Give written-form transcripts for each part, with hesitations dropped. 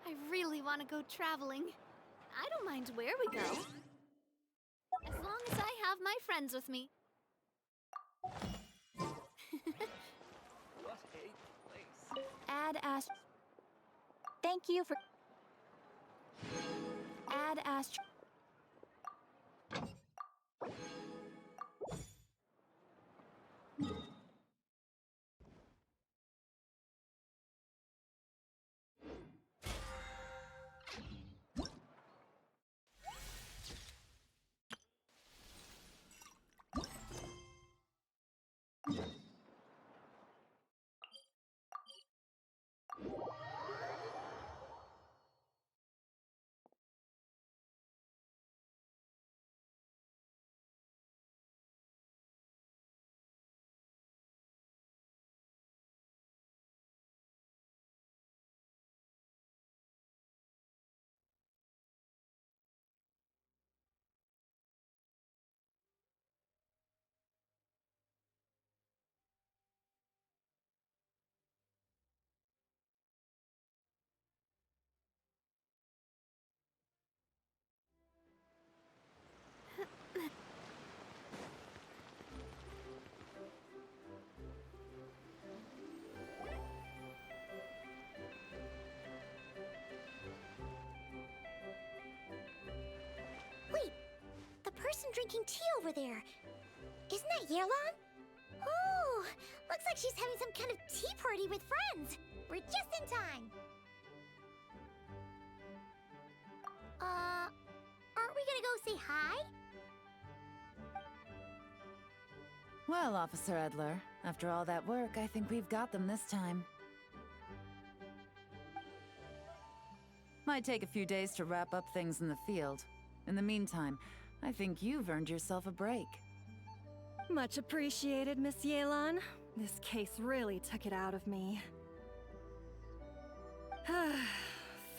I really want to go traveling. I don't mind where we go, as long as I have my friends with me. What a place. Add ast. Thank you for. Add ast. Wait, the person drinking tea over there. Isn't that Yelan? Oh, looks like she's having some kind of tea party with friends. We're just in time. Aren't we gonna go say hi? Well, Officer Edler, after all that work, I think we've got them this time. Might take a few days to wrap up things in the field. In the meantime, I think you've earned yourself a break. Much appreciated, Miss Yelan. This case really took it out of me.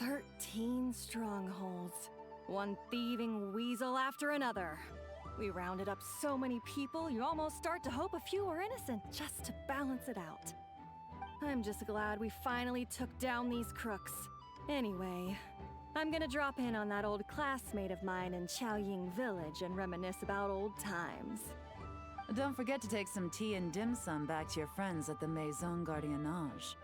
13 strongholds. One thieving weasel after another. We rounded up so many people, you almost start to hope a few were innocent, just to balance it out. I'm just glad we finally took down these crooks. Anyway, I'm gonna drop in on that old classmate of mine in Chaoying Village and reminisce about old times. Don't forget to take some tea and dim sum back to your friends at the Maison Gardiennage.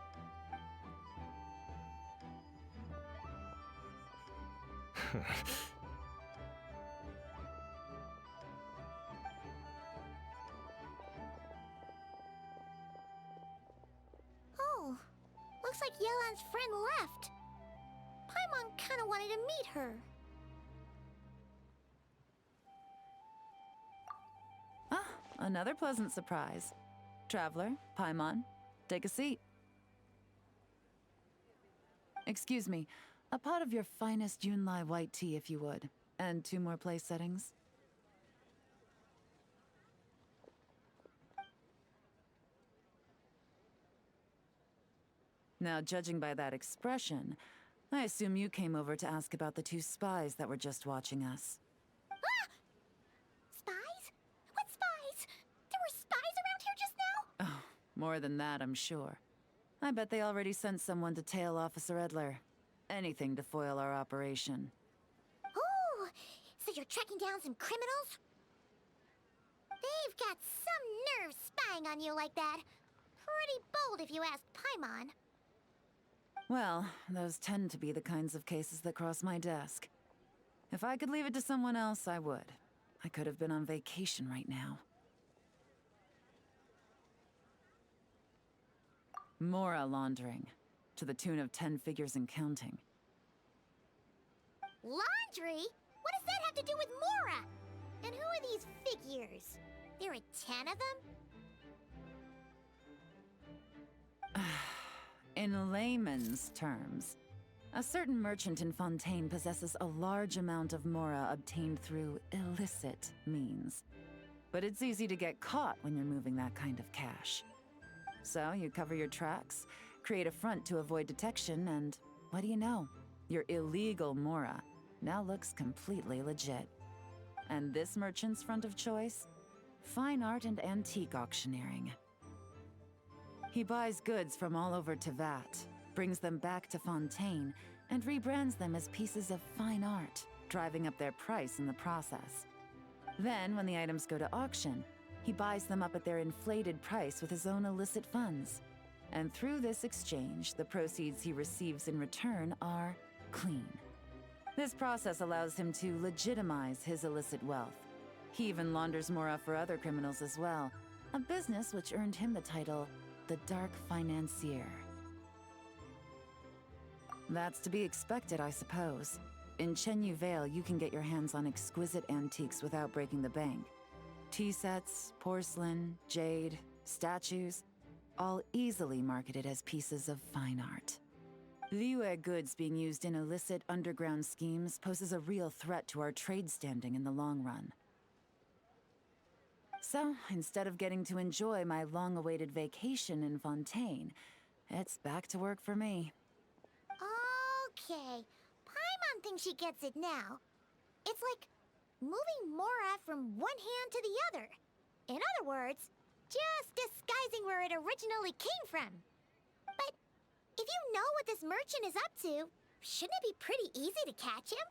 Oh, looks like Yelan's friend left. Paimon kinda wanted to meet her. Ah, another pleasant surprise. Traveler, Paimon, take a seat. Excuse me, a pot of your finest Yunlai white tea if you would, and 2 more place settings. Now, judging by that expression, I assume you came over to ask about the 2 spies that were just watching us. Ah! Spies? What spies? There were spies around here just now? Oh, more than that, I'm sure. I bet they already sent someone to tail Officer Edler. Anything to foil our operation. Oh, so you're tracking down some criminals? They've got some nerve spying on you like that. Pretty bold if you ask Paimon. Well, those tend to be the kinds of cases that cross my desk. If I could leave it to someone else, I would. I could have been on vacation right now. Mora laundering, to the tune of 10 figures and counting. Laundry? What does that have to do with Mora? And who are these figures? There are 10 of them? In layman's terms, a certain merchant in Fontaine possesses a large amount of Mora obtained through illicit means. But it's easy to get caught when you're moving that kind of cash. So you cover your tracks, create a front to avoid detection, and what do you know? Your illegal Mora now looks completely legit. And this merchant's front of choice? Fine art and antique auctioneering. He buys goods from all over Tevat, brings them back to Fontaine, and rebrands them as pieces of fine art, driving up their price in the process. Then, when the items go to auction, he buys them up at their inflated price with his own illicit funds. And through this exchange, the proceeds he receives in return are clean. This process allows him to legitimize his illicit wealth. He even launders Mora for other criminals as well, a business which earned him the title, the Dark Financier. That's to be expected, I suppose. In Chenyu Vale, you can get your hands on exquisite antiques without breaking the bank. Tea sets, porcelain, jade, statues, all easily marketed as pieces of fine art. Liyue goods being used in illicit underground schemes poses a real threat to our trade standing in the long run. So, instead of getting to enjoy my long-awaited vacation in Fontaine, it's back to work for me. Okay, Paimon thinks she gets it now. It's like moving Mora from one hand to the other. In other words, just disguising where it originally came from. But if you know what this merchant is up to, shouldn't it be pretty easy to catch him?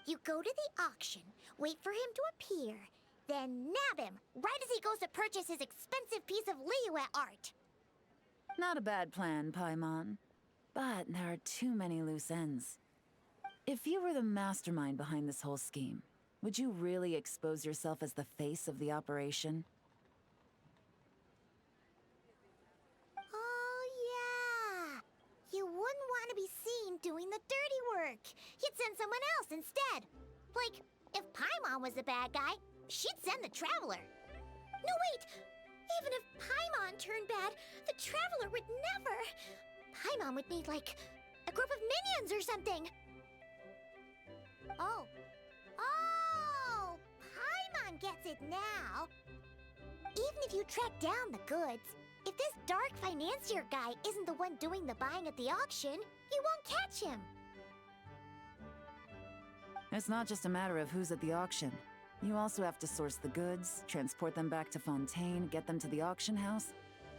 You go to the auction, wait for him to appear, then nab him right as he goes to purchase his expensive piece of Liyue art. Not a bad plan, Paimon. But there are too many loose ends. If you were the mastermind behind this whole scheme, would you really expose yourself as the face of the operation? Oh, yeah. You wouldn't want to be seen doing the dirty work. You'd send someone else instead. Like, if Paimon was the bad guy, she'd send the Traveler. No, wait! Even if Paimon turned bad, the Traveler would never. Paimon would need, like, a group of minions or something. Oh. Oh! Paimon gets it now. Even if you track down the goods, if this Dark Financier guy isn't the one doing the buying at the auction, you won't catch him. It's not just a matter of who's at the auction. You also have to source the goods, transport them back to Fontaine, get them to the auction house,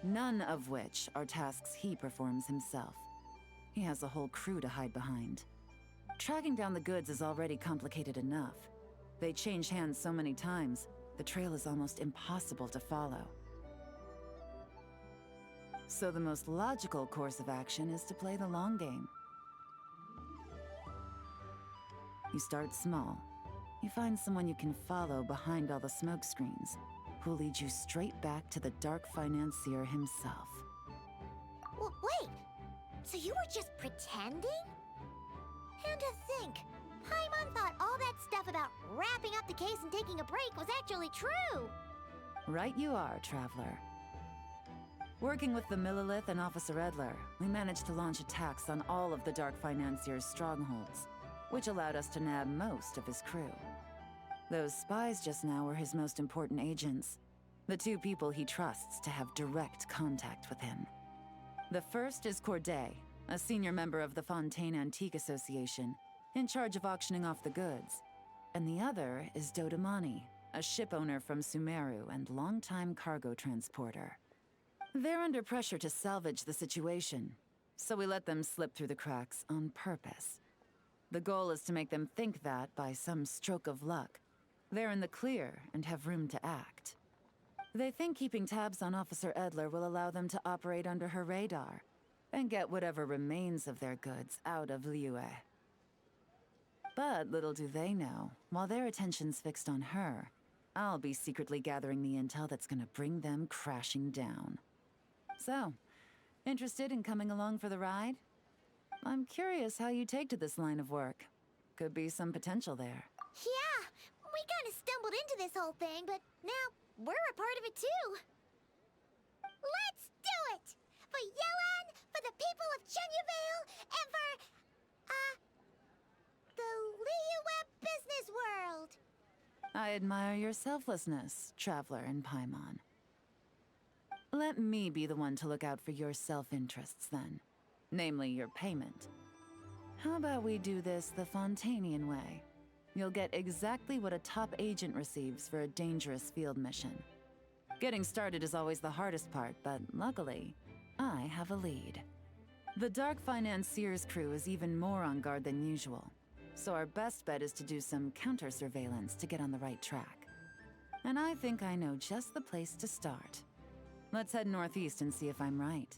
none of which are tasks he performs himself. He has a whole crew to hide behind. Tracking down the goods is already complicated enough. They change hands so many times, the trail is almost impossible to follow. So the most logical course of action is to play the long game. You start small. You find someone you can follow behind all the smoke screens, who'll lead you straight back to the Dark Financier himself. Well, wait! So you were just pretending? And to think, Paimon thought all that stuff about wrapping up the case and taking a break was actually true! Right you are, Traveler. Working with the Millilith and Officer Edler, we managed to launch attacks on all of the Dark Financier's strongholds, which allowed us to nab most of his crew. Those spies just now were his most important agents, the two people he trusts to have direct contact with him. The first is Corday, a senior member of the Fontaine Antique Association, in charge of auctioning off the goods. And the other is Dodamani, a ship owner from Sumeru and longtime cargo transporter. They're under pressure to salvage the situation, so we let them slip through the cracks on purpose. The goal is to make them think that, by some stroke of luck, they're in the clear and have room to act. They think keeping tabs on Officer Edler will allow them to operate under her radar and get whatever remains of their goods out of Liyue. But little do they know, while their attention's fixed on her, I'll be secretly gathering the intel that's gonna bring them crashing down. So, interested in coming along for the ride? I'm curious how you take to this line of work. Could be some potential there. Yeah, we kinda stumbled into this whole thing, but now we're a part of it too. Let's do it! For Yelan, for the people of Chenyu Vale, and for, the Liyue business world! I admire your selflessness, Traveler and Paimon. Let me be the one to look out for your self-interests then. Namely, your payment. How about we do this the Fontainian way? You'll get exactly what a top agent receives for a dangerous field mission. Getting started is always the hardest part, but luckily, I have a lead. The Dark Financier's crew is even more on guard than usual, so our best bet is to do some counter-surveillance to get on the right track. And I think I know just the place to start. Let's head northeast and see if I'm right.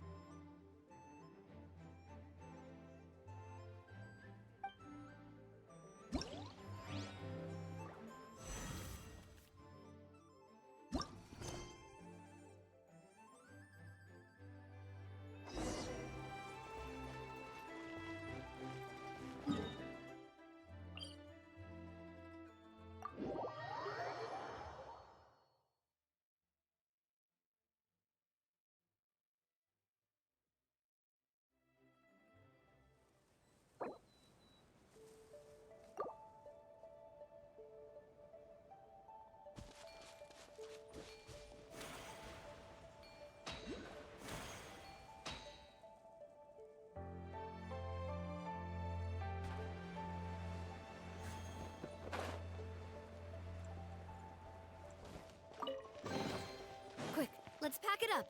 Quick, let's pack it up.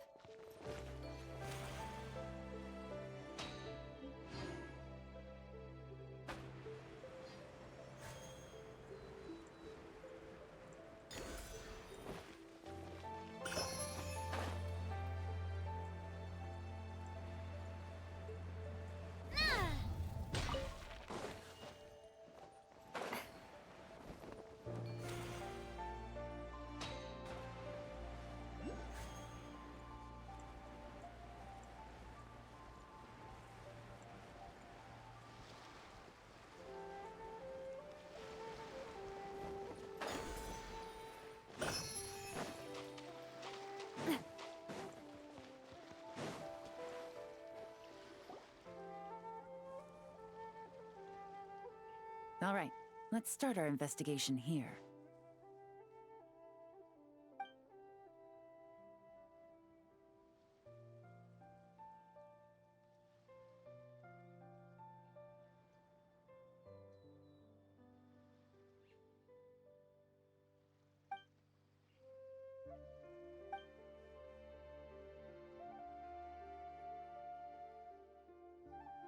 All right, let's start our investigation here.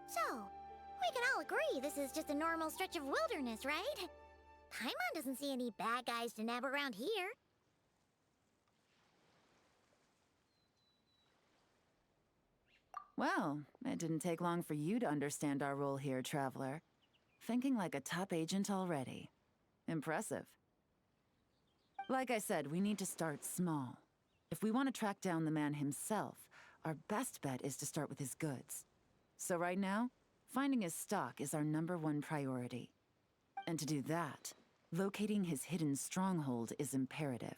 So, we can all agree this is just a normal stretch of wilderness, right? Paimon doesn't see any bad guys to nab around here. Well, it didn't take long for you to understand our role here, Traveler. Thinking like a top agent already. Impressive. Like I said, we need to start small. If we want to track down the man himself, our best bet is to start with his goods. So right now, finding his stock is our #1 priority. And to do that, locating his hidden stronghold is imperative.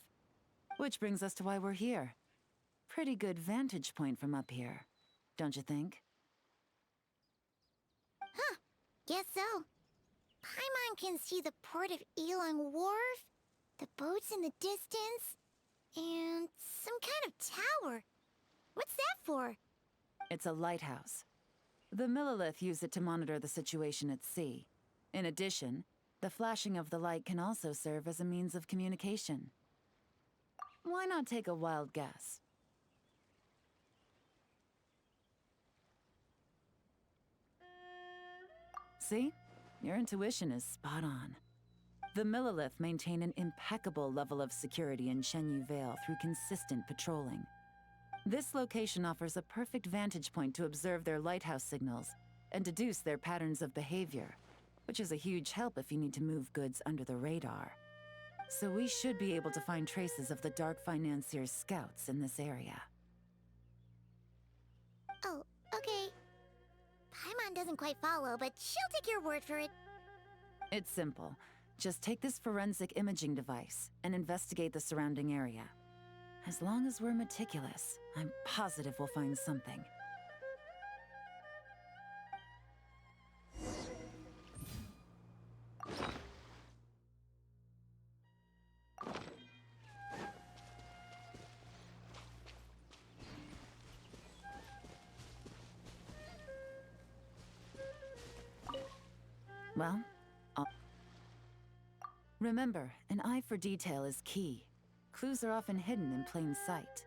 Which brings us to why we're here. Pretty good vantage point from up here, don't you think? Huh, guess so. Paimon can see the port of Yelan Wharf, the boats in the distance, and some kind of tower. What's that for? It's a lighthouse. The Millilith use it to monitor the situation at sea. In addition, the flashing of the light can also serve as a means of communication. Why not take a wild guess? See? Your intuition is spot on. The Millilith maintain an impeccable level of security in Shenyu Vale through consistent patrolling. This location offers a perfect vantage point to observe their lighthouse signals and deduce their patterns of behavior, which is a huge help if you need to move goods under the radar. So we should be able to find traces of the Dark Financier's scouts in this area. Oh, okay. Paimon doesn't quite follow, but she'll take your word for it. It's simple. Just take this forensic imaging device and investigate the surrounding area. As long as we're meticulous, I'm positive we'll find something. Well, remember, an eye for detail is key. Clues are often hidden in plain sight.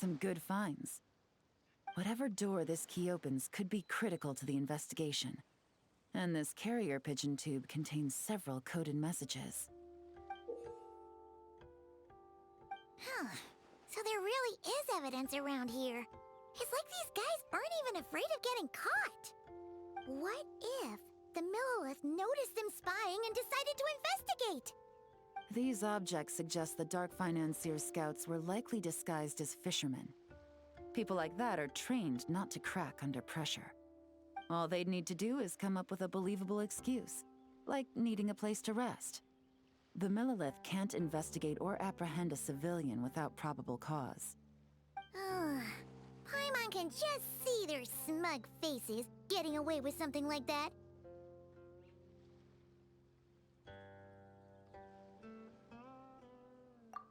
some good finds. Whatever door this key opens could be critical to the investigation. And this carrier pigeon tube contains several coded messages. Huh. So there really is evidence around here. It's like these guys aren't even afraid of getting caught. What if the Millilith noticed them spying and decided to investigate? These objects suggest the Dark Financier scouts were likely disguised as fishermen. People like that are trained not to crack under pressure. All they'd need to do is come up with a believable excuse, like needing a place to rest. The Millilith can't investigate or apprehend a civilian without probable cause. Paimon can just see their smug faces getting away with something like that.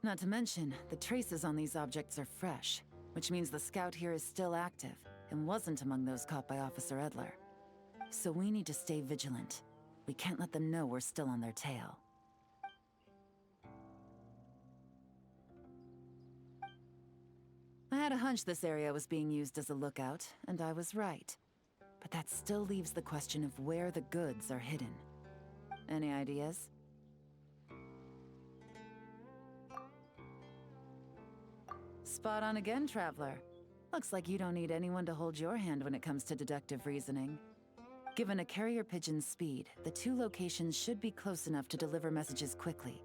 Not to mention, the traces on these objects are fresh, which means the scout here is still active and wasn't among those caught by Officer Edler. So we need to stay vigilant. We can't let them know we're still on their tail. I had a hunch this area was being used as a lookout, and I was right. But that still leaves the question of where the goods are hidden. Any ideas? Spot on again, Traveler. Looks like you don't need anyone to hold your hand when it comes to deductive reasoning. Given a carrier pigeon's speed, the two locations should be close enough to deliver messages quickly.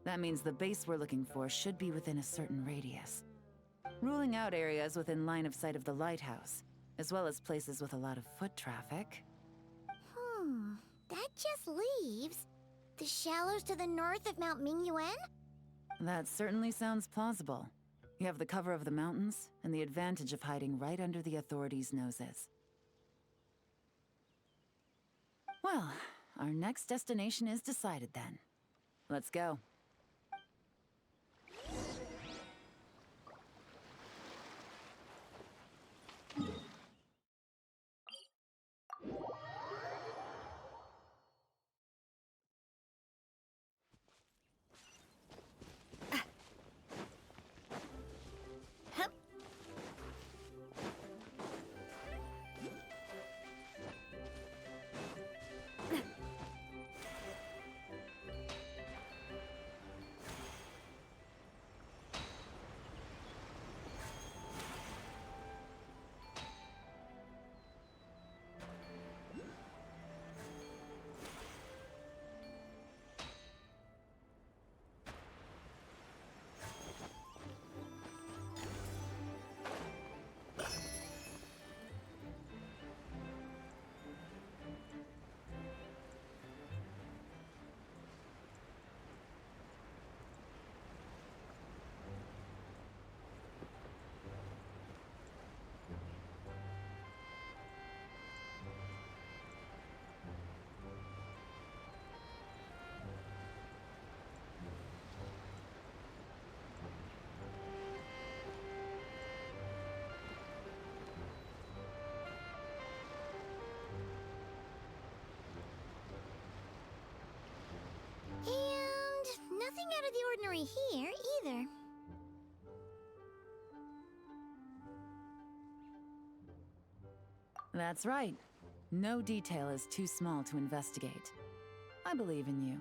That means the base we're looking for should be within a certain radius. Ruling out areas within line of sight of the lighthouse, as well as places with a lot of foot traffic. That just leaves the shallows to the north of Mount Mingyuan? That certainly sounds plausible. You have the cover of the mountains, and the advantage of hiding right under the authorities' noses. Well, our next destination is decided then. Let's go. And nothing out of the ordinary here, either. That's right. No detail is too small to investigate. I believe in you.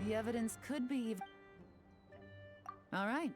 The evidence could be... All right.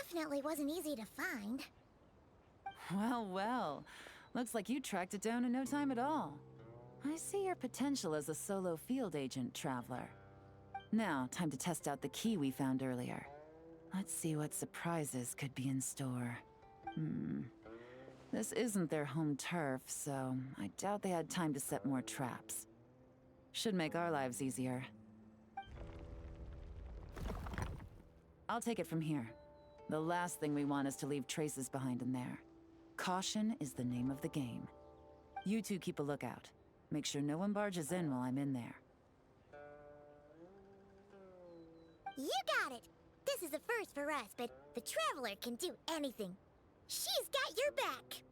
definitely wasn't easy to find. Well, well. Looks like you tracked it down in no time at all. I see your potential as a solo field agent, Traveler. Now, time to test out the key we found earlier. Let's see what surprises could be in store. This isn't their home turf, so I doubt they had time to set more traps. Should make our lives easier. I'll take it from here. The last thing we want is to leave traces behind in there. Caution is the name of the game. You two keep a lookout. Make sure no one barges in while I'm in there. You got it! This is a first for us, but the Traveler can do anything. She's got your back!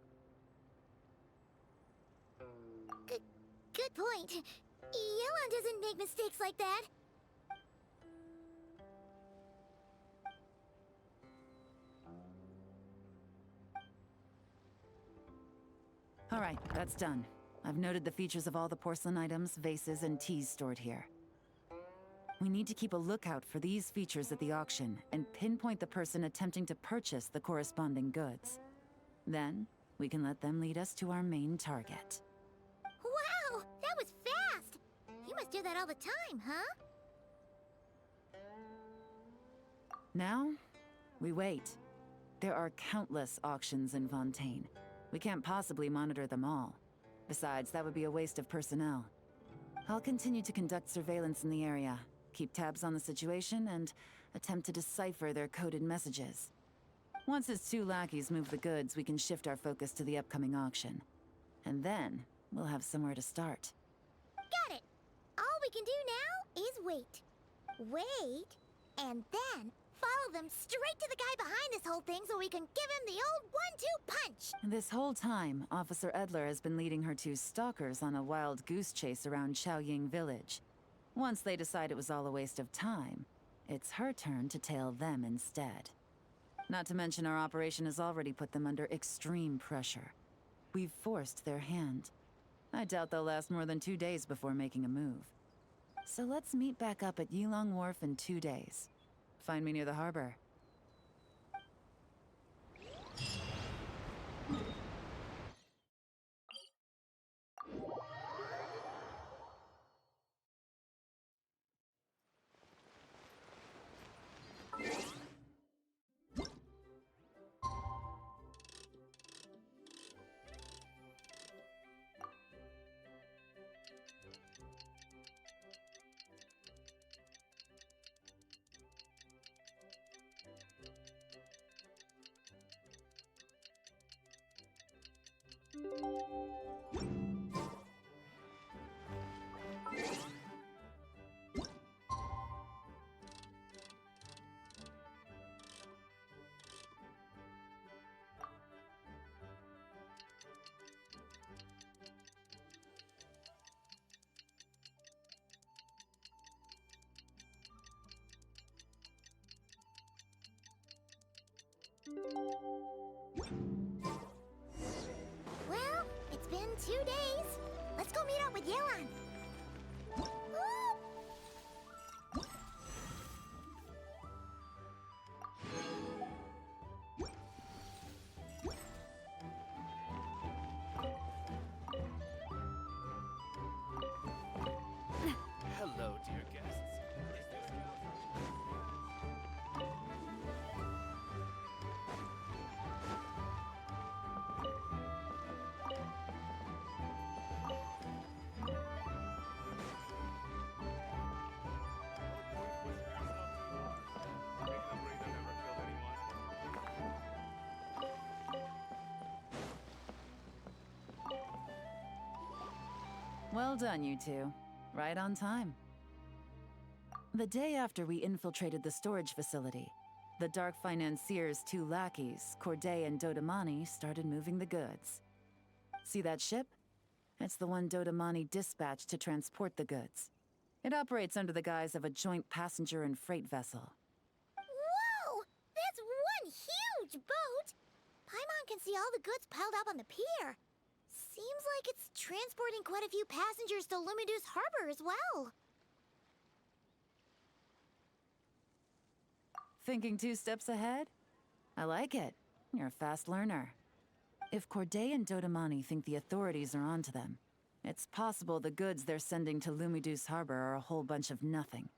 Good point. Yelan doesn't make mistakes like that. All right, that's done. I've noted the features of all the porcelain items, vases, and teas stored here. We need to keep a lookout for these features at the auction and pinpoint the person attempting to purchase the corresponding goods. Then, we can let them lead us to our main target. Wow, that was fast! You must do that all the time, huh? Now, we wait. There are countless auctions in Fontaine. We can't possibly monitor them all. Besides, that would be a waste of personnel. I'll continue to conduct surveillance in the area, keep tabs on the situation, and attempt to decipher their coded messages. Once his two lackeys move the goods, we can shift our focus to the upcoming auction. And then, we'll have somewhere to start. Got it! All we can do now is wait. Wait, and then follow them straight to the guy behind this whole thing so we can give him the old 1-2 punch! This whole time, Officer Edler has been leading her two stalkers on a wild goose chase around Xiaoying village. Once they decide it was all a waste of time, it's her turn to tail them instead. Not to mention our operation has already put them under extreme pressure. We've forced their hand. I doubt they'll last more than 2 days before making a move. So let's meet back up at Yelan Wharf in 2 days. Find me near the harbor. Well, it's been 2 days. Let's go meet up with Yelan. Hello, dear guests. Well done, you two. Right on time. The day after we infiltrated the storage facility, the Dark Financier's two lackeys, Corday and Dodamani, started moving the goods. See that ship? It's the one Dodamani dispatched to transport the goods. It operates under the guise of a joint passenger and freight vessel. Whoa! That's one huge boat! Paimon can see all the goods piled up on the pier. Seems like it's transporting quite a few passengers to Lumidu's harbor as well. Thinking 2 steps ahead? I like it. You're a fast learner. If Corday and Dodamani think the authorities are onto them, it's possible the goods they're sending to Lumidus Harbor are a whole bunch of nothing.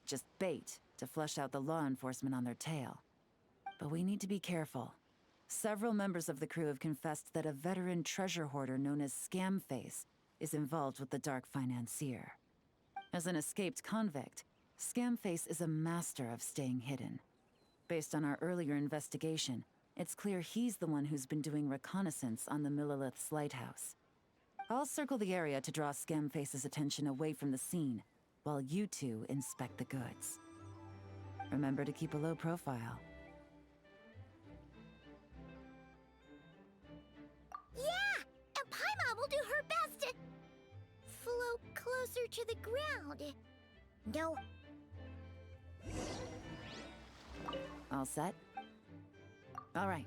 Just bait to flush out the law enforcement on their tail. But we need to be careful. Several members of the crew have confessed that a veteran treasure hoarder known as Scamface is involved with the Dark Financier. As an escaped convict, Scamface is a master of staying hidden. Based on our earlier investigation, it's clear he's the one who's been doing reconnaissance on the Millilith's lighthouse. I'll circle the area to draw Scamface's attention away from the scene, while you two inspect the goods. Remember to keep a low profile. Yeah! And Paimon will do her best to float closer to the ground. No. All set? All right.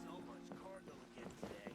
So much cargo again today.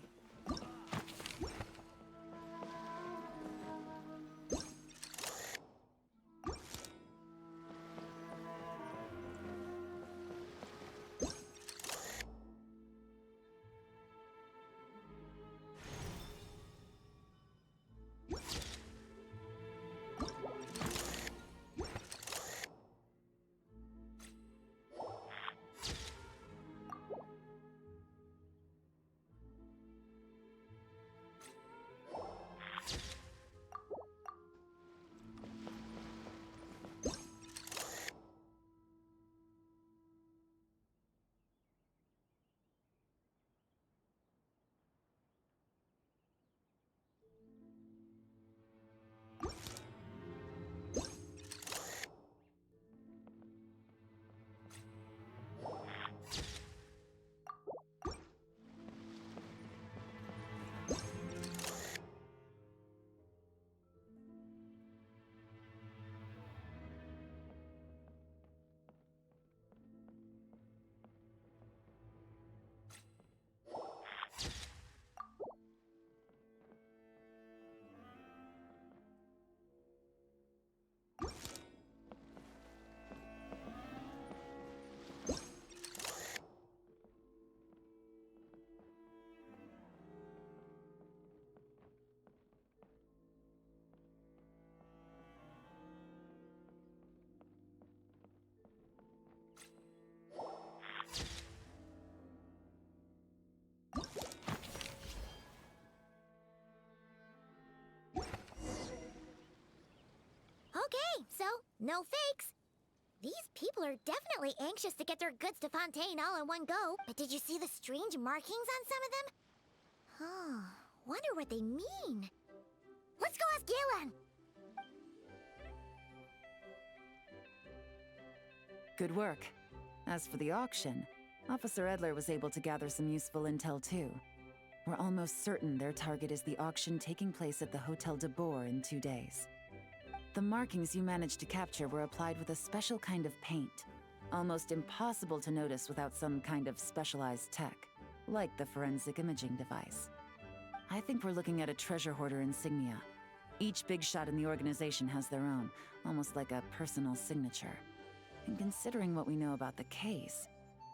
Okay, so no fakes. These people are definitely anxious to get their goods to Fontaine all in one go. But did you see the strange markings on some of them? Oh, wonder what they mean. Let's go ask Yelan. Good work. As for the auction, Officer Edler was able to gather some useful intel too. We're almost certain their target is the auction taking place at the Hotel de Boer in 2 days. The markings you managed to capture were applied with a special kind of paint, almost impossible to notice without some kind of specialized tech, like the forensic imaging device. I think we're looking at a treasure hoarder insignia. Each big shot in the organization has their own, almost like a personal signature. And considering what we know about the case,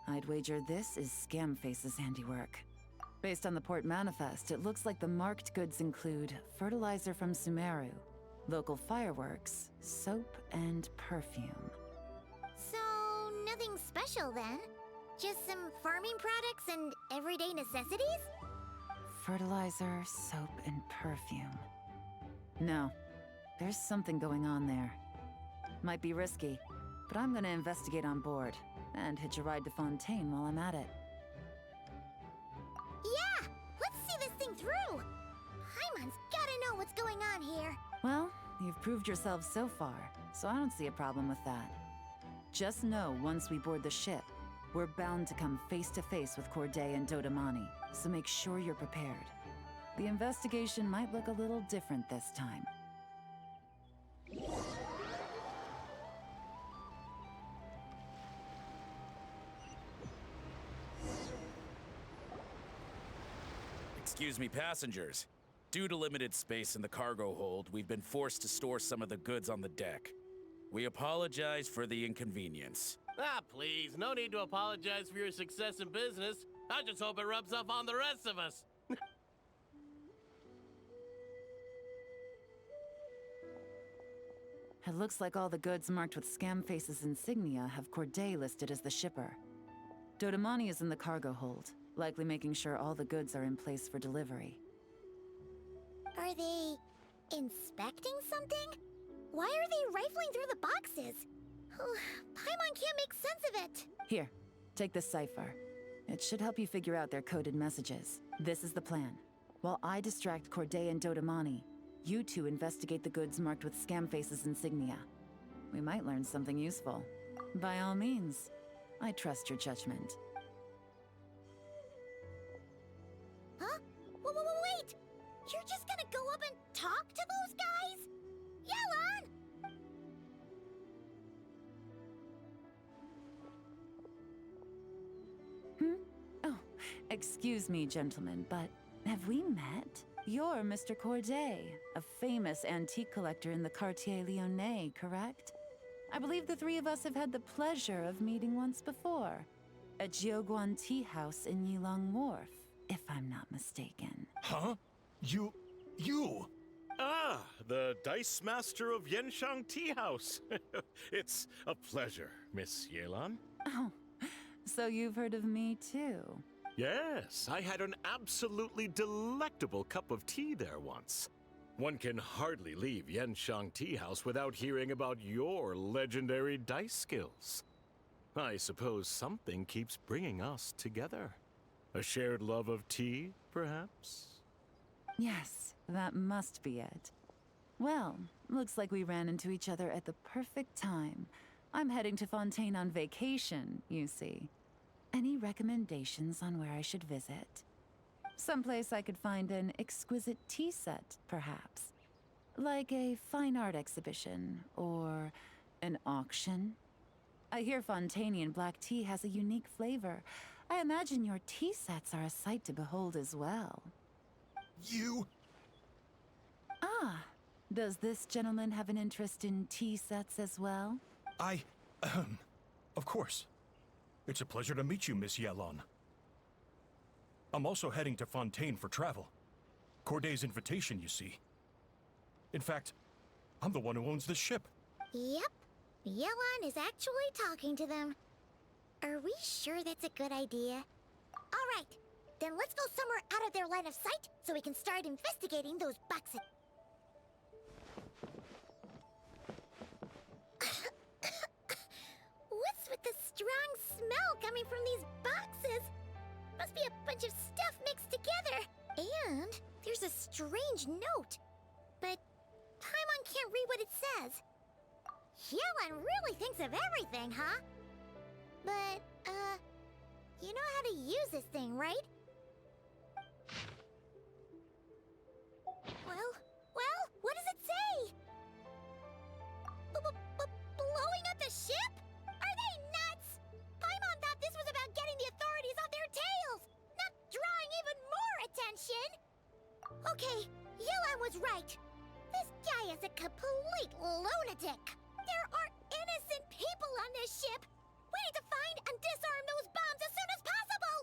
I'd wager this is Scamface's handiwork. Based on the port manifest, it looks like the marked goods include fertilizer from Sumeru, local fireworks, soap, and perfume. So, nothing special then? Just some farming products and everyday necessities? Fertilizer, soap, and perfume. No, there's something going on there. Might be risky, but I'm gonna investigate on board and hitch a ride to Fontaine while I'm at it. Yeah! Let's see this thing through! Paimon's gotta know what's going on here. Well, you've proved yourself so far, so I don't see a problem with that. Just know once we board the ship, we're bound to come face to face with Corday and Dodamani, so make sure you're prepared. The investigation might look a little different this time. Excuse me, passengers. Due to limited space in the cargo hold, we've been forced to store some of the goods on the deck. We apologize for the inconvenience. Ah, please, no need to apologize for your success in business. I just hope it rubs off on the rest of us. It looks like all the goods marked with Scamface's insignia have Corday listed as the shipper. Dodamani is in the cargo hold, likely making sure all the goods are in place for delivery. Are they inspecting something? Why are they rifling through the boxes? Paimon can't make sense of it. Here, take this cipher. It should help you figure out their coded messages. This is the plan. While I distract Corday and Dodamani, you two investigate the goods marked with Scamface's insignia. We might learn something useful. By all means, I trust your judgment. Huh? Wait! You're just gonna go up and talk to those guys? Yelan! Oh, excuse me, gentlemen, but have we met? You're Mr. Corday, a famous antique collector in the Quartier Lyonnais, correct? I believe the three of us have had the pleasure of meeting once before. At Jiuguan Tea House in Yilong Wharf, if I'm not mistaken. Huh? You... Ah, the Dice Master of Yenshang Tea House. It's a pleasure, Miss Yelan. Oh, so you've heard of me too? Yes, I had an absolutely delectable cup of tea there once. One can hardly leave Yenshang Tea House without hearing about your legendary dice skills. I suppose something keeps bringing us together. A shared love of tea, perhaps? Yes, that must be it. Well, looks like we ran into each other at the perfect time. I'm heading to Fontaine on vacation, you see. Any recommendations on where I should visit? Someplace I could find an exquisite tea set, perhaps. Like a fine art exhibition, or an auction. I hear Fontainian black tea has a unique flavor. I imagine your tea sets are a sight to behold as well. You... Ah, does this gentleman have an interest in tea sets as well? Of course. It's a pleasure to meet you, Miss Yelan. I'm also heading to Fontaine for travel. Corday's invitation, you see. In fact, I'm the one who owns the ship. Yep. Yelan is actually talking to them. Are we sure that's a good idea? All right. Then let's go somewhere out of their line of sight so we can start investigating those boxes. What's with the strong smell coming from these boxes? Must be a bunch of stuff mixed together. And there's a strange note. But Paimon can't read what it says. Yelan really thinks of everything, huh? But, you know how to use this thing, right? Well, what does it say? Blowing up the ship? Are they nuts? Paimon thought this was about getting the authorities off their tails, not drawing even more attention. Okay, Yelan was right. This guy is a complete lunatic. There are innocent people on this ship. We need to find and disarm those bombs as soon as possible.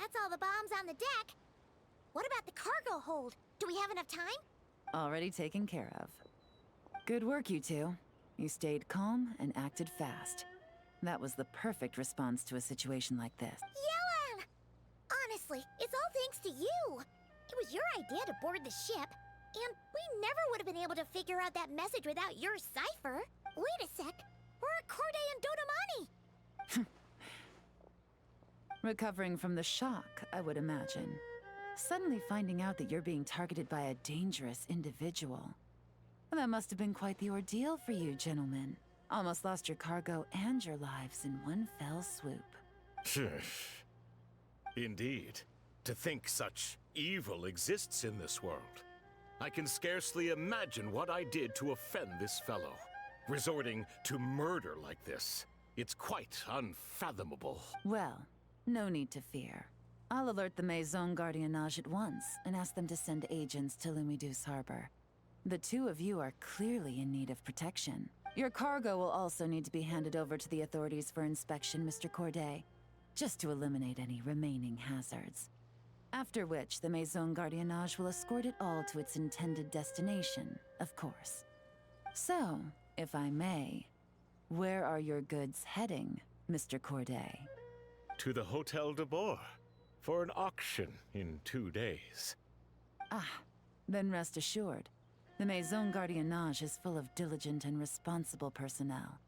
that's all the bombs on the deck. What about the cargo hold? Do we have enough time? Already taken care of. Good work, you two. You stayed calm and acted fast. That was the perfect response to a situation like this. Yelan! Honestly, it's all thanks to you. It was your idea to board the ship, and we never would have been able to figure out that message without your cipher. Wait a sec. We're at Corday and Dodamani. Recovering from the shock, I would imagine. Suddenly finding out that you're being targeted by a dangerous individual. Well, that must have been quite the ordeal for you, gentlemen. Almost lost your cargo and your lives in one fell swoop. Indeed. To think such evil exists in this world. I can scarcely imagine what I did to offend this fellow. Resorting to murder like this. It's quite unfathomable. Well, no need to fear. I'll alert the Maison Gardiennage at once and ask them to send agents to Lumidus Harbor. The two of you are clearly in need of protection. Your cargo will also need to be handed over to the authorities for inspection, Mr. Corday, just to eliminate any remaining hazards. After which, the Maison Gardiennage will escort it all to its intended destination, of course. So, if I may, where are your goods heading, Mr. Corday? To the Hotel de Boer, for an auction in 2 days. Ah, then rest assured. The Maison Gardiennage is full of diligent and responsible personnel.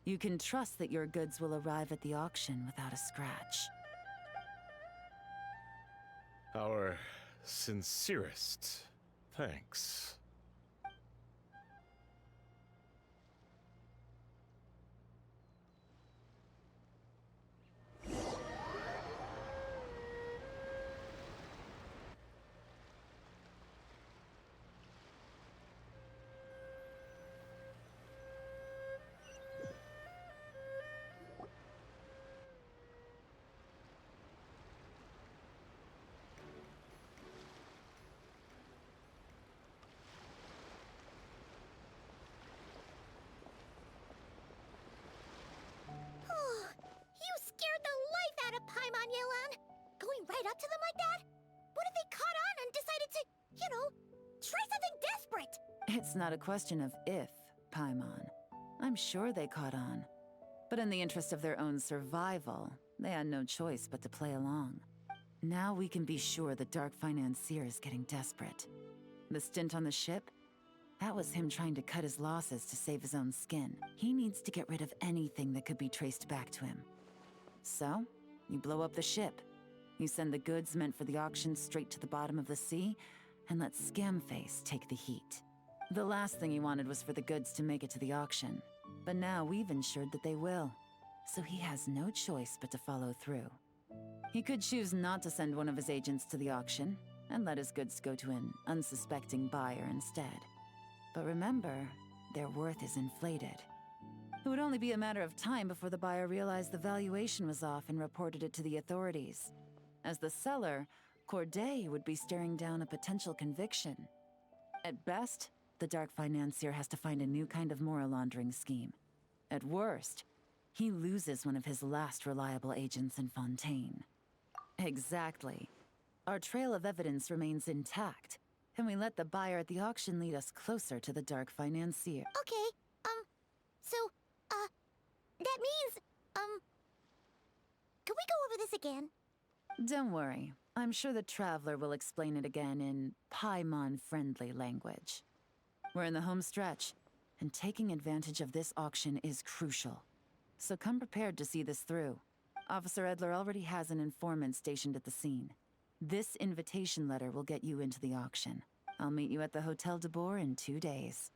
You can trust that your goods will arrive at the auction without a scratch. Our sincerest thanks. You scared the life out of Paimon, Yelan. Going right up to them like that? What if they caught on and decided to, try something desperate? It's not a question of if, Paimon. I'm sure they caught on. But in the interest of their own survival, they had no choice but to play along. Now we can be sure the Dark Financier is getting desperate. The stint on the ship? That was him trying to cut his losses to save his own skin. He needs to get rid of anything that could be traced back to him. So, you blow up the ship. You send the goods meant for the auction straight to the bottom of the sea, and let Scamface take the heat. The last thing he wanted was for the goods to make it to the auction. But now we've ensured that they will. So he has no choice but to follow through. He could choose not to send one of his agents to the auction, and let his goods go to an unsuspecting buyer instead. But remember, their worth is inflated. It would only be a matter of time before the buyer realized the valuation was off and reported it to the authorities. As the seller, Corday would be staring down a potential conviction. At best, the Dark Financier has to find a new kind of moral laundering scheme. At worst, he loses one of his last reliable agents in Fontaine. Exactly. Our trail of evidence remains intact, and we let the buyer at the auction lead us closer to the Dark Financier. Okay, so, that means, could we go over this again? Don't worry. I'm sure the Traveler will explain it again in Paimon-friendly language. We're in the home stretch, and taking advantage of this auction is crucial. So come prepared to see this through. Officer Edler already has an informant stationed at the scene. This invitation letter will get you into the auction. I'll meet you at the Hotel de Boer in 2 days.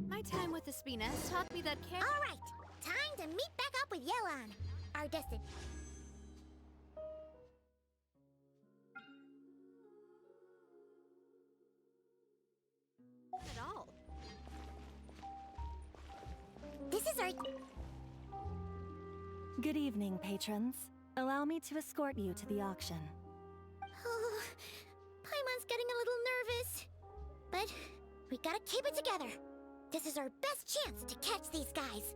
My time with the Spina has taught me that care. All right, time to meet back up with Yelan, our destined. At all. This is our. Good evening, patrons. Allow me to escort you to the auction. Oh, Paimon's getting a little nervous. But we gotta keep it together. This is our best chance to catch these guys.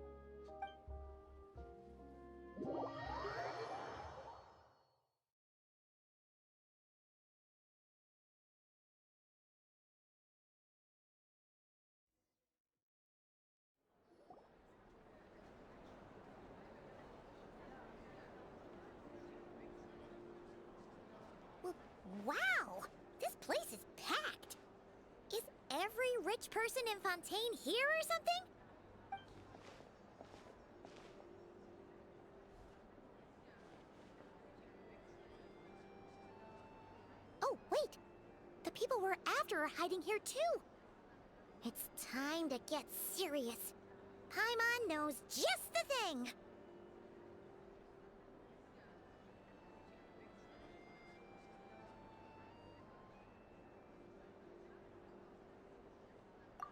Wow! This place is packed! Is every rich person in Fontaine here or something? Oh, wait! The people we're after are hiding here too! It's time to get serious. Paimon knows just the thing!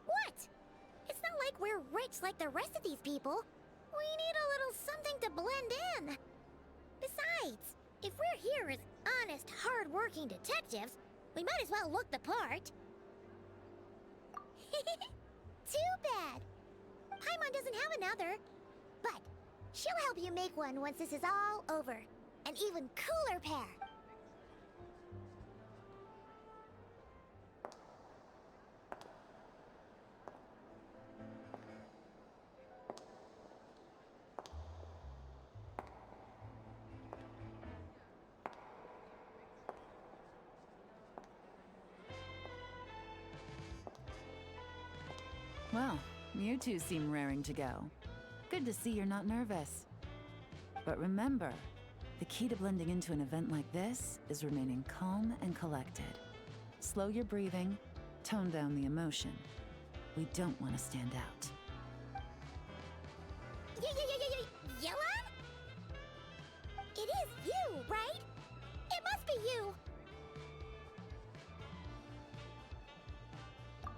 What? It's not like we're rich like the rest of these people. We need a little something to blend in. Besides, if we're here as honest, hard-working detectives, we might as well look the part. Too bad. Paimon doesn't have another. But she'll help you make one once this is all over. An even cooler pair. Well, you two seem raring to go. Good to see you're not nervous. But remember, the key to blending into an event like this is remaining calm and collected. Slow your breathing, tone down the emotion. We don't want to stand out. Yelan? It is you, right? It must be you.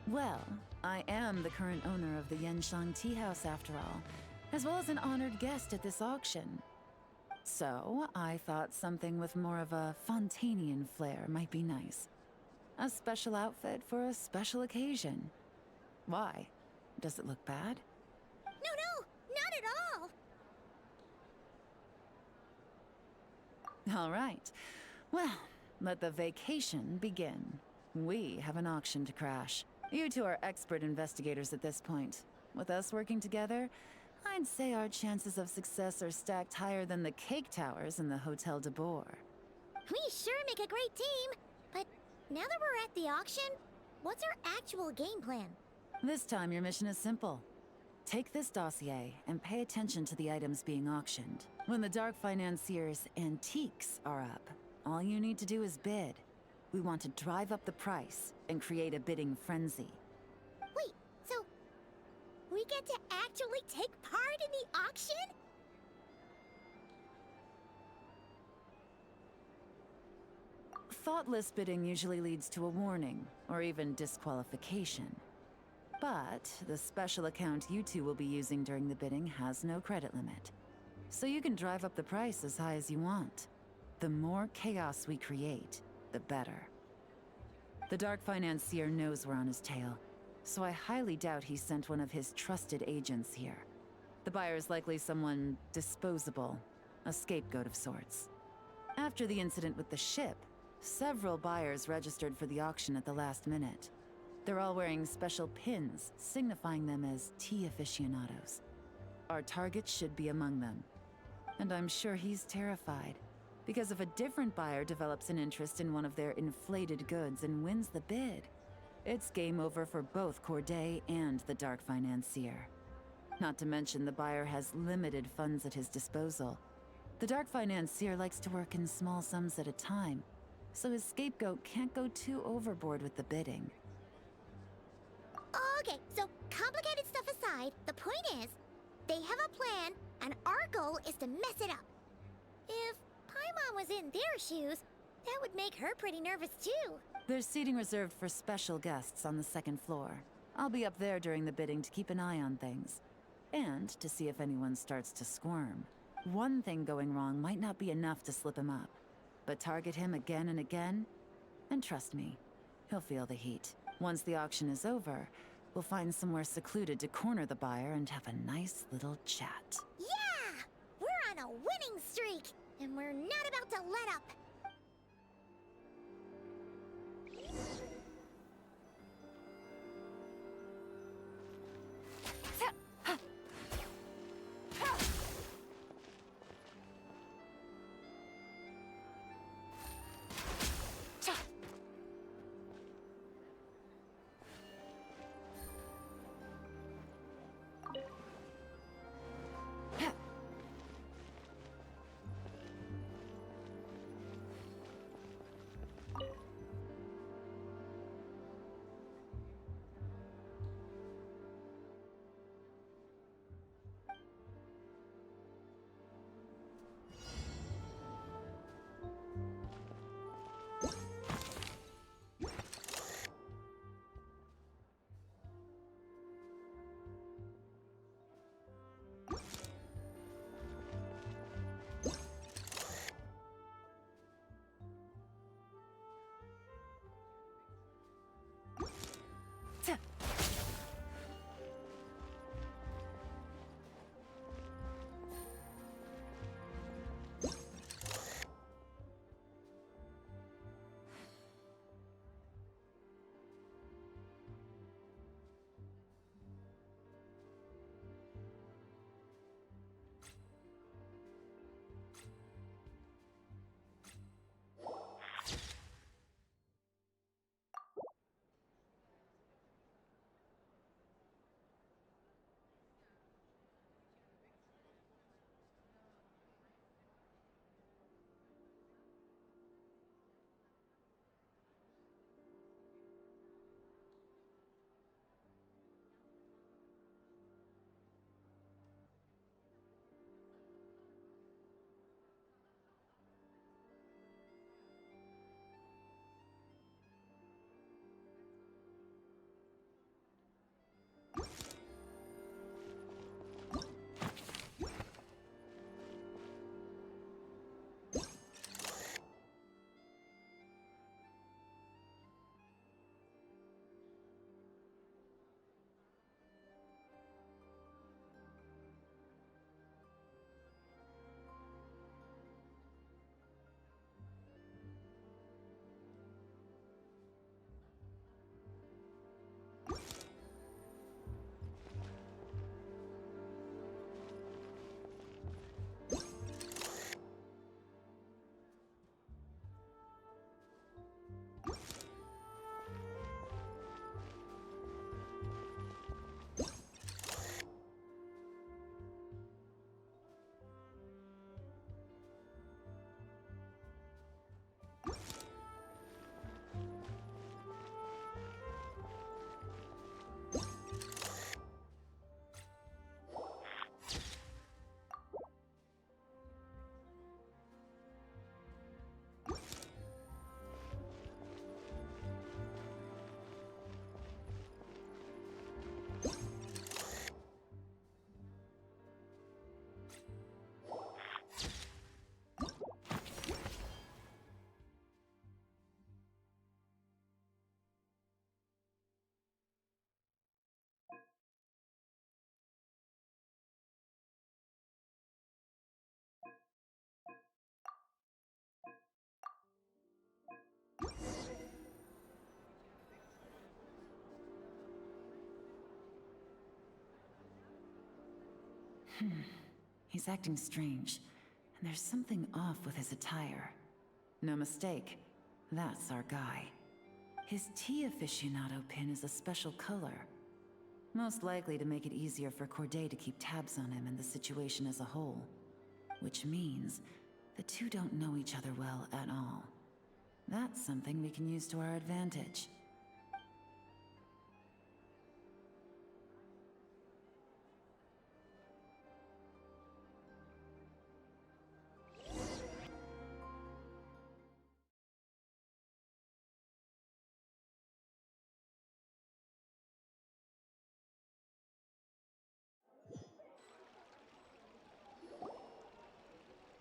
Well, I am the current owner of the Genshin Tea House after all, as well as an honored guest at this auction. So, I thought something with more of a Fontainian flair might be nice. A special outfit for a special occasion. Why? Does it look bad? No, not at all. All right. Well, let the vacation begin. We have an auction to crash. You two are expert investigators at this point. With us working together, I'd say our chances of success are stacked higher than the cake towers in the Hotel de Boer. We sure make a great team. But now that we're at the auction, what's our actual game plan? This time your mission is simple. Take this dossier and pay attention to the items being auctioned. When the Dark Financier's antiques are up, all you need to do is bid. We want to drive up the price and create a bidding frenzy. Wait, so we get to actually take part in the auction? Thoughtless bidding usually leads to a warning, or even disqualification. But the special account you two will be using during the bidding has no credit limit. So you can drive up the price as high as you want. The more chaos we create, the better. The Dark Financier knows we're on his tail, so I highly doubt he sent one of his trusted agents here. The buyer's likely someone disposable, a scapegoat of sorts. After the incident with the ship, several buyers registered for the auction at the last minute. They're all wearing special pins, signifying them as tea aficionados. Our target should be among them. And I'm sure he's terrified, because if a different buyer develops an interest in one of their inflated goods and wins the bid, it's game over for both Corday and the Dark Financier. Not to mention the buyer has limited funds at his disposal. The Dark Financier likes to work in small sums at a time, so his scapegoat can't go too overboard with the bidding. Okay, so complicated stuff aside, the point is, they have a plan, and our goal is to mess it up. If Paimon was in their shoes, that would make her pretty nervous too. There's seating reserved for special guests on the second floor. I'll be up there during the bidding to keep an eye on things, and to see if anyone starts to squirm. One thing going wrong might not be enough to slip him up, but target him again and again, and trust me, he'll feel the heat. Once the auction is over, we'll find somewhere secluded to corner the buyer and have a nice little chat. Yeah! We're on a winning streak, and we're not about to let up. He's acting strange, and there's something off with his attire. No mistake, that's our guy. His tea aficionado pin is a special color. Most likely to make it easier for Corday to keep tabs on him and the situation as a whole. Which means the two don't know each other well at all. That's something we can use to our advantage.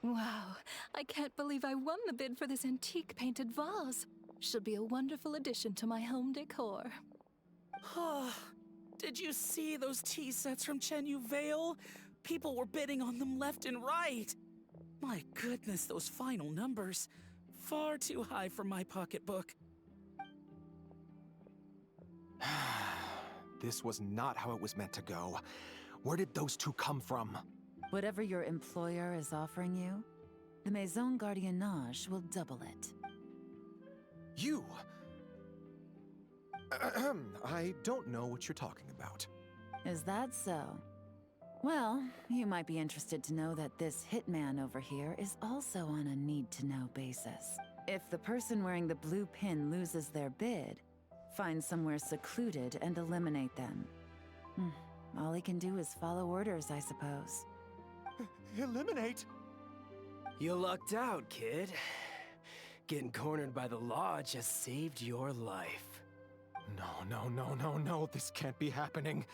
Wow, I can't believe I won the bid for this antique painted vase. Should be a wonderful addition to my home decor. Did you see those tea sets from Chenyu Vale? People were bidding on them left and right. My goodness, those final numbers. Far too high for my pocketbook. This was not how it was meant to go. Where did those two come from? Whatever your employer is offering you, the Maison Gardiennage will double it. You! I don't know what you're talking about. Is that so? Well, you might be interested to know that this hitman over here is also on a need-to-know basis. If the person wearing the blue pin loses their bid, find somewhere secluded and eliminate them. All he can do is follow orders, I suppose. Eliminate? You lucked out, kid. Getting cornered by the law just saved your life. No, this can't be happening.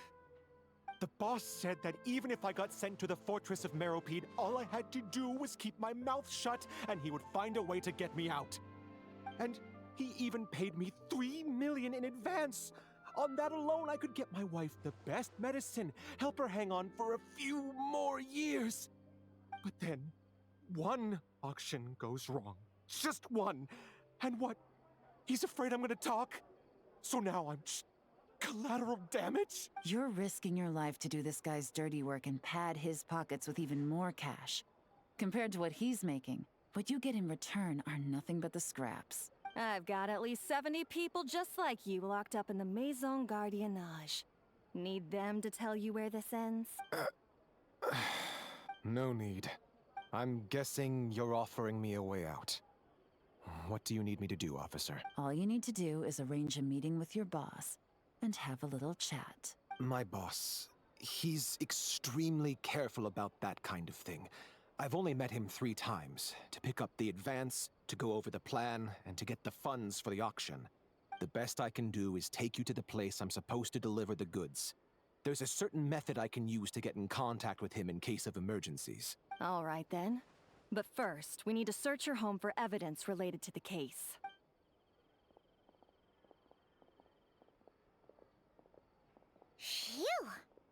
The boss said that even if I got sent to the Fortress of Meropide, all I had to do was keep my mouth shut and he would find a way to get me out. And he even paid me 3 million in advance. On that alone, I could get my wife the best medicine, help her hang on for a few more years. But then, one auction goes wrong. Just one. And what? He's afraid I'm gonna talk? So now I'm just collateral damage? You're risking your life to do this guy's dirty work and pad his pockets with even more cash. Compared to what he's making, what you get in return are nothing but the scraps. I've got at least 70 people just like you locked up in the Maison Gardiennage. Need them to tell you where this ends? No need. I'm guessing you're offering me a way out. What do you need me to do, officer? All you need to do is arrange a meeting with your boss and have a little chat. My boss, he's extremely careful about that kind of thing. I've only met him 3 times, to pick up the advance, to go over the plan, and to get the funds for the auction. The best I can do is take you to the place I'm supposed to deliver the goods. There's a certain method I can use to get in contact with him in case of emergencies. All right then. But first, we need to search your home for evidence related to the case. Phew!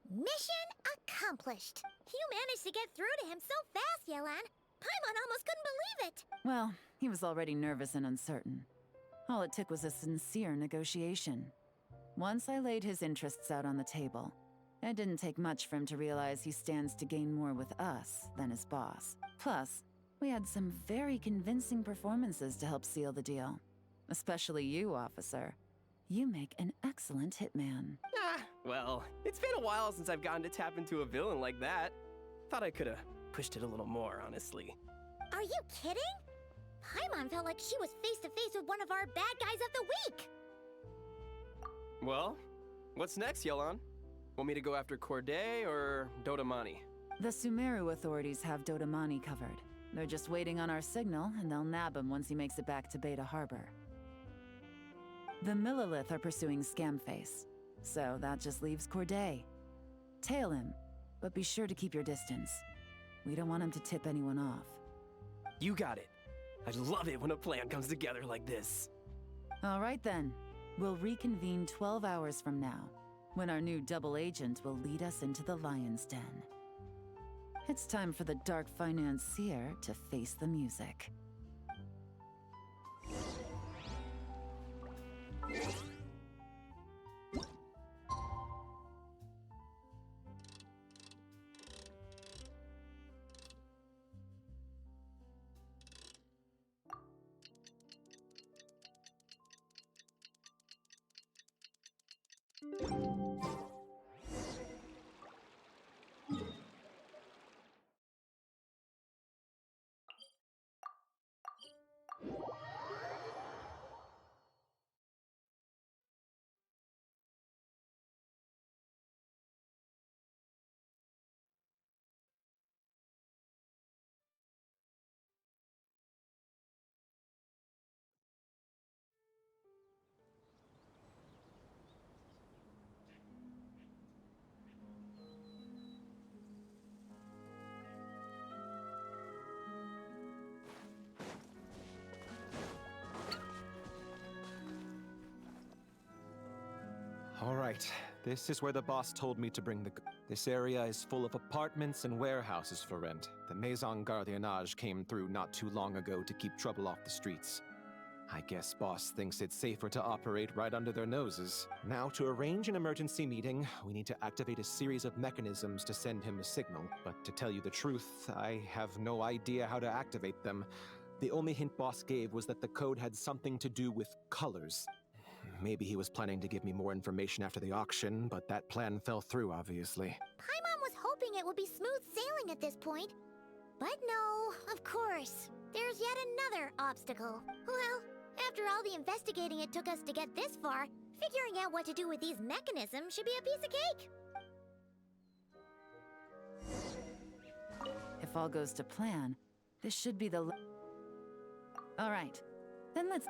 Mission accomplished. You managed to get through to him so fast, Yelan. Paimon almost couldn't believe it. Well, he was already nervous and uncertain. All it took was a sincere negotiation. Once I laid his interests out on the table, it didn't take much for him to realize he stands to gain more with us than his boss. Plus, we had some very convincing performances to help seal the deal. Especially you, officer. You make an excellent hitman. Well, it's been a while since I've gotten to tap into a villain like that. Thought I could've pushed it a little more, honestly. Are you kidding? Paimon felt like she was face to face with one of our bad guys of the week. Well, what's next, Yelan? Want me to go after Corday or Dodamani? The Sumeru authorities have Dodamani covered. They're just waiting on our signal, and they'll nab him once he makes it back to Beta Harbor. The Millilith are pursuing Scamface, so that just leaves Corday. Tail him, but be sure to keep your distance. We don't want him to tip anyone off. You got it. I love it when a plan comes together like this. All right then. We'll reconvene 12 hours from now, when our new double agent will lead us into the Lion's Den. It's time for the Dark Financier to face the music. All right, this is where the boss told me to bring the... This area is full of apartments and warehouses for rent. The Maison Gardiennage came through not too long ago to keep trouble off the streets. I guess boss thinks it's safer to operate right under their noses. Now, to arrange an emergency meeting, we need to activate a series of mechanisms to send him a signal. But to tell you the truth, I have no idea how to activate them. The only hint boss gave was that the code had something to do with colors. Maybe he was planning to give me more information after the auction, but that plan fell through, obviously. Paimon was hoping it would be smooth sailing at this point. But no, of course. There's yet another obstacle. Well, after all the investigating it took us to get this far, figuring out what to do with these mechanisms should be a piece of cake. If all goes to plan, this should be the... All right, then let's...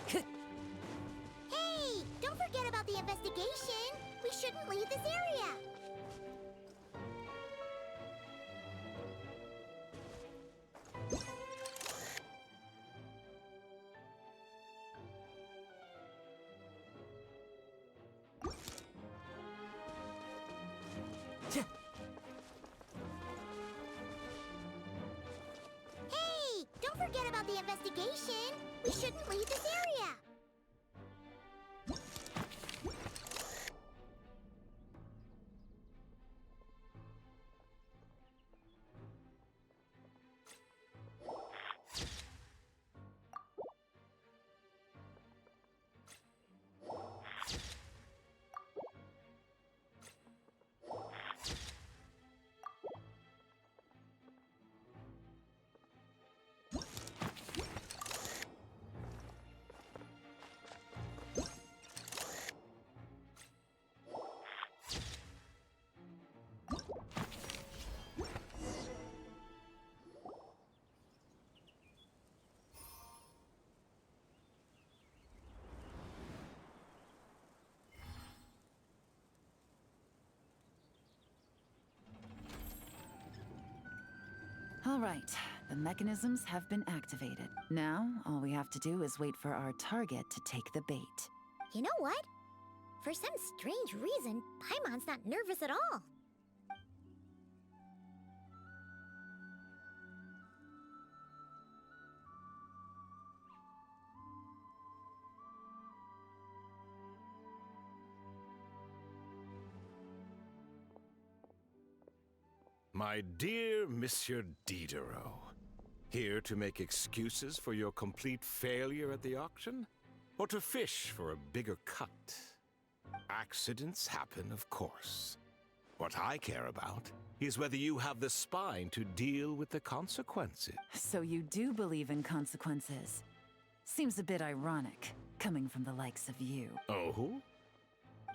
Hey, don't forget about the investigation. We shouldn't leave this area. Hey, don't forget about the investigation. We shouldn't leave this area. All right, the mechanisms have been activated. Now, all we have to do is wait for our target to take the bait. You know what? For some strange reason, Paimon's not nervous at all. My dear Monsieur Diderot, here to make excuses for your complete failure at the auction? Or to fish for a bigger cut? Accidents happen, of course. What I care about is whether you have the spine to deal with the consequences. So you do believe in consequences. Seems a bit ironic, coming from the likes of you. Oh?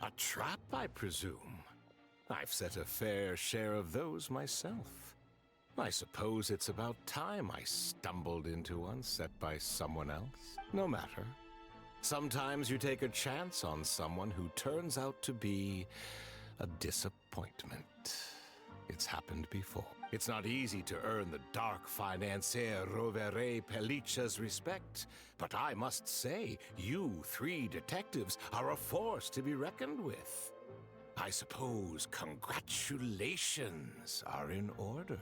A trap, I presume? I've set a fair share of those myself. I suppose it's about time I stumbled into one set by someone else. No matter. Sometimes you take a chance on someone who turns out to be a disappointment. It's happened before. It's not easy to earn the dark financier Rovere Pelliccia's respect, but I must say, you three detectives are a force to be reckoned with. I suppose congratulations are in order.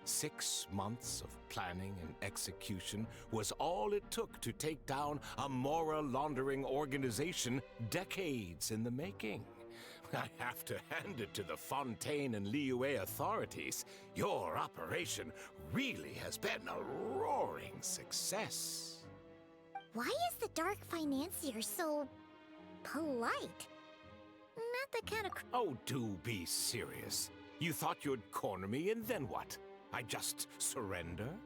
6 months of planning and execution was all it took to take down a Mora laundering organization decades in the making. I have to hand it to the Fontaine and Liyue authorities. Your operation really has been a roaring success. Why is the Dark Financier so polite? Not the kind of... Oh, do be serious. You thought you'd corner me, and then what? I just surrender?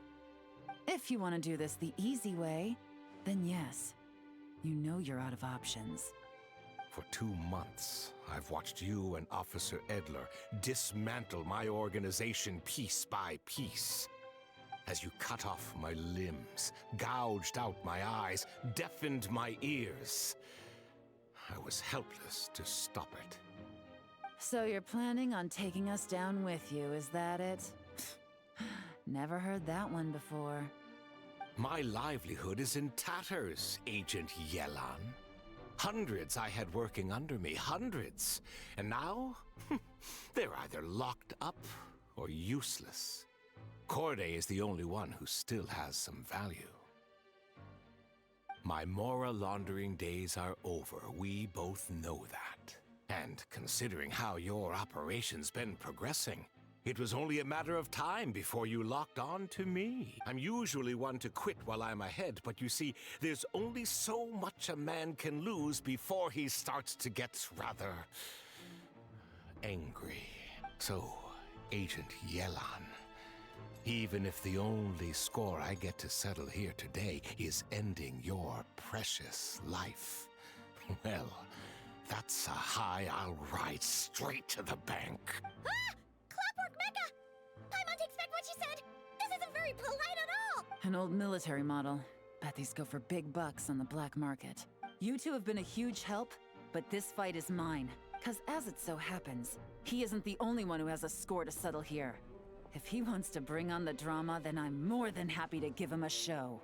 If you want to do this the easy way, then yes. You know you're out of options. For 2 months, I've watched you and Officer Edler dismantle my organization piece by piece. As you cut off my limbs, gouged out my eyes, deafened my ears. I was helpless to stop it. So you're planning on taking us down with you, is that it? Never heard that one before. My livelihood is in tatters, Agent Yelan. Hundreds I had working under me, hundreds. And now, they're either locked up or useless. Corday is the only one who still has some value. My Mora laundering days are over. We both know that. And considering how your operation's been progressing, it was only a matter of time before you locked on to me. I'm usually one to quit while I'm ahead, but you see, there's only so much a man can lose before he starts to get rather angry. So, Agent Yelan, even if the only score I get to settle here today is ending your precious life, well, that's a high I'll ride straight to the bank. Ah! Clockwork Mecha! Paimon takes back what she said! This isn't very polite at all! An old military model. Bet these go for big bucks on the black market. You two have been a huge help, but this fight is mine. 'Cause as it so happens, he isn't the only one who has a score to settle here. If he wants to bring on the drama, then I'm more than happy to give him a show.